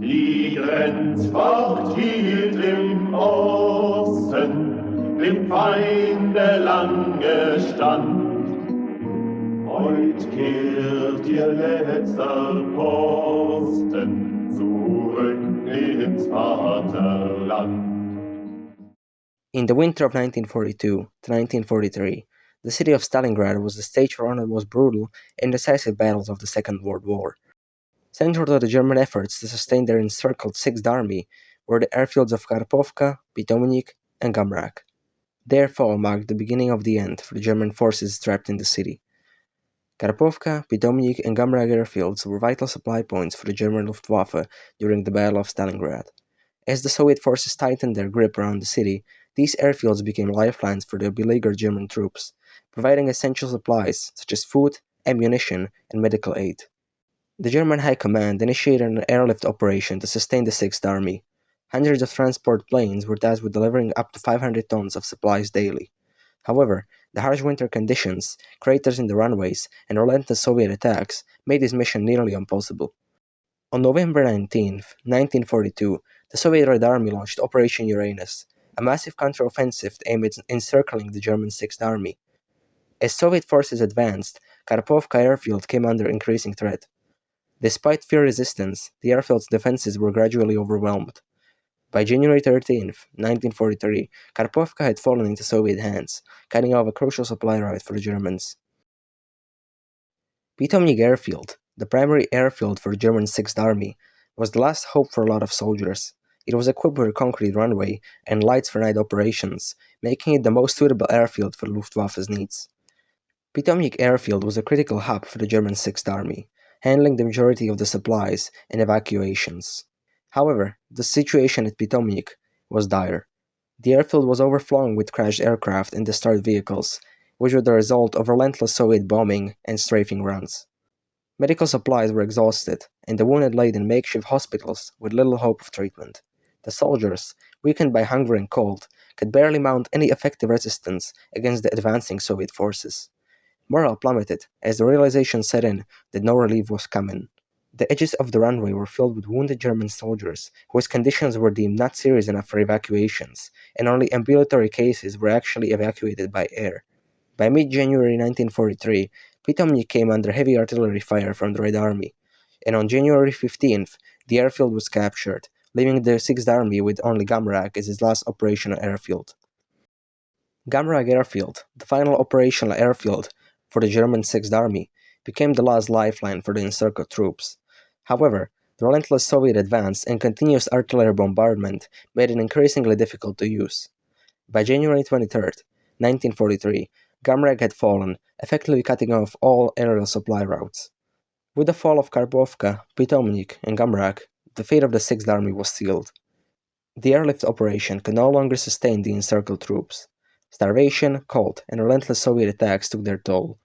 Die Grenzwacht hielt im Osten, dem Feinde lange stand. Heut kehrt ihr letzter Posten zurück ins Vaterland. In the winter of 1942 to 1943, the city of Stalingrad was the stage for one of the most brutal and decisive battles of the Second World War. Central to the German efforts to sustain their encircled Sixth Army were the airfields of Karpovka, Pitomnik, and Gumrak. Their fall marked the beginning of the end for the German forces trapped in the city. Karpovka, Pitomnik, and Gumrak airfields were vital supply points for the German Luftwaffe during the Battle of Stalingrad. As the Soviet forces tightened their grip around the city, these airfields became lifelines for the beleaguered German troops, providing essential supplies such as food, ammunition, and medical aid. The German High Command initiated an airlift operation to sustain the Sixth Army. Hundreds of transport planes were tasked with delivering up to 500 tons of supplies daily. However, the harsh winter conditions, craters in the runways, and relentless Soviet attacks made this mission nearly impossible. On November 19, 1942, the Soviet Red Army launched Operation Uranus, a massive counteroffensive aimed at encircling the German Sixth Army. As Soviet forces advanced, Karpovka Airfield came under increasing threat. Despite fierce resistance, the airfield's defenses were gradually overwhelmed. By January 13, 1943, Karpovka had fallen into Soviet hands, cutting off a crucial supply route for the Germans. Pitomnik Airfield, the primary airfield for the German Sixth Army, was the last hope for a lot of soldiers. It was equipped with a concrete runway and lights for night operations, making it the most suitable airfield for the Luftwaffe's needs. Pitomnik Airfield was a critical hub for the German Sixth Army, handling the majority of the supplies and evacuations. However, the situation at Pitomnik was dire. The airfield was overflowing with crashed aircraft and destroyed vehicles, which were the result of relentless Soviet bombing and strafing runs. Medical supplies were exhausted, and the wounded laid in makeshift hospitals with little hope of treatment. The soldiers, weakened by hunger and cold, could barely mount any effective resistance against the advancing Soviet forces. Morale plummeted as the realization set in that no relief was coming. The edges of the runway were filled with wounded German soldiers whose conditions were deemed not serious enough for evacuations, and only ambulatory cases were actually evacuated by air. By mid-January 1943, Pitomnik came under heavy artillery fire from the Red Army, and on January 15th, the airfield was captured, leaving the Sixth Army with only Gumrak as its last operational airfield. Gumrak Airfield, the final operational airfield for the German Sixth Army, became the last lifeline for the encircled troops. However, the relentless Soviet advance and continuous artillery bombardment made it increasingly difficult to use. By January 23, 1943, Gumrak had fallen, effectively cutting off all aerial supply routes. With the fall of Karpovka, Pitomnik, and Gumrak, the fate of the Sixth Army was sealed. The airlift operation could no longer sustain the encircled troops. Starvation, cold, and relentless Soviet attacks took their toll.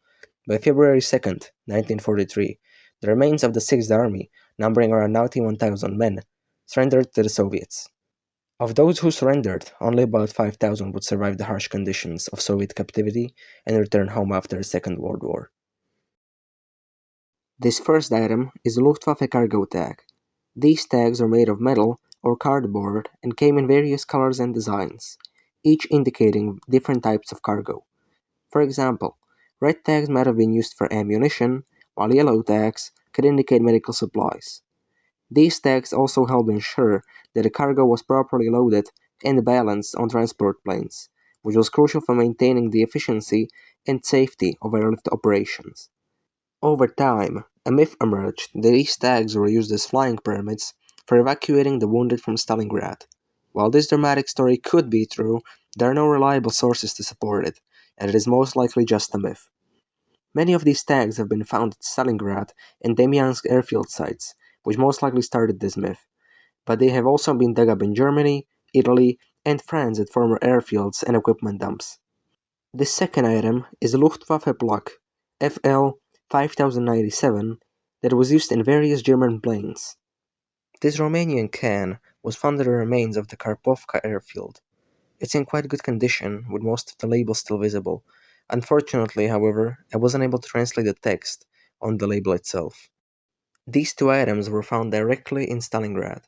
By February 2, 1943, the remains of the Sixth Army, numbering around 91,000 men, surrendered to the Soviets. Of those who surrendered, only about 5,000 would survive the harsh conditions of Soviet captivity and return home after the Second World War. This first item is a Luftwaffe cargo tag. These tags are made of metal or cardboard and came in various colors and designs, each indicating different types of cargo. For example, red tags might have been used for ammunition, while yellow tags could indicate medical supplies. These tags also help ensure that the cargo was properly loaded and balanced on transport planes, which was crucial for maintaining the efficiency and safety of airlift operations. Over time, a myth emerged that these tags were used as flying permits for evacuating the wounded from Stalingrad. While this dramatic story could be true, there are no reliable sources to support it, and it is most likely just a myth. Many of these tags have been found at Stalingrad and Demyansk airfield sites, which most likely started this myth, but they have also been dug up in Germany, Italy, and France at former airfields and equipment dumps. The second item is a Luftwaffe plug, FL 5097, that was used in various German planes. This Romanian can was found in the remains of the Karpovka airfield. It's in quite good condition, with most of the labels still visible. Unfortunately, however, I wasn't able to translate the text on the label itself. These two items were found directly in Stalingrad.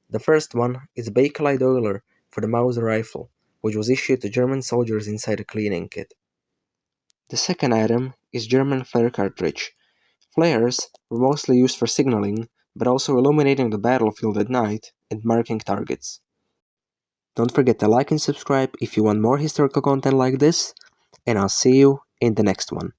The first one is a bakelite oiler for the Mauser rifle, which was issued to German soldiers inside a cleaning kit. The second item is German flare cartridge. Flares were mostly used for signaling, but also illuminating the battlefield at night and marking targets. Don't forget to like and subscribe if you want more historical content like this, and I'll see you in the next one.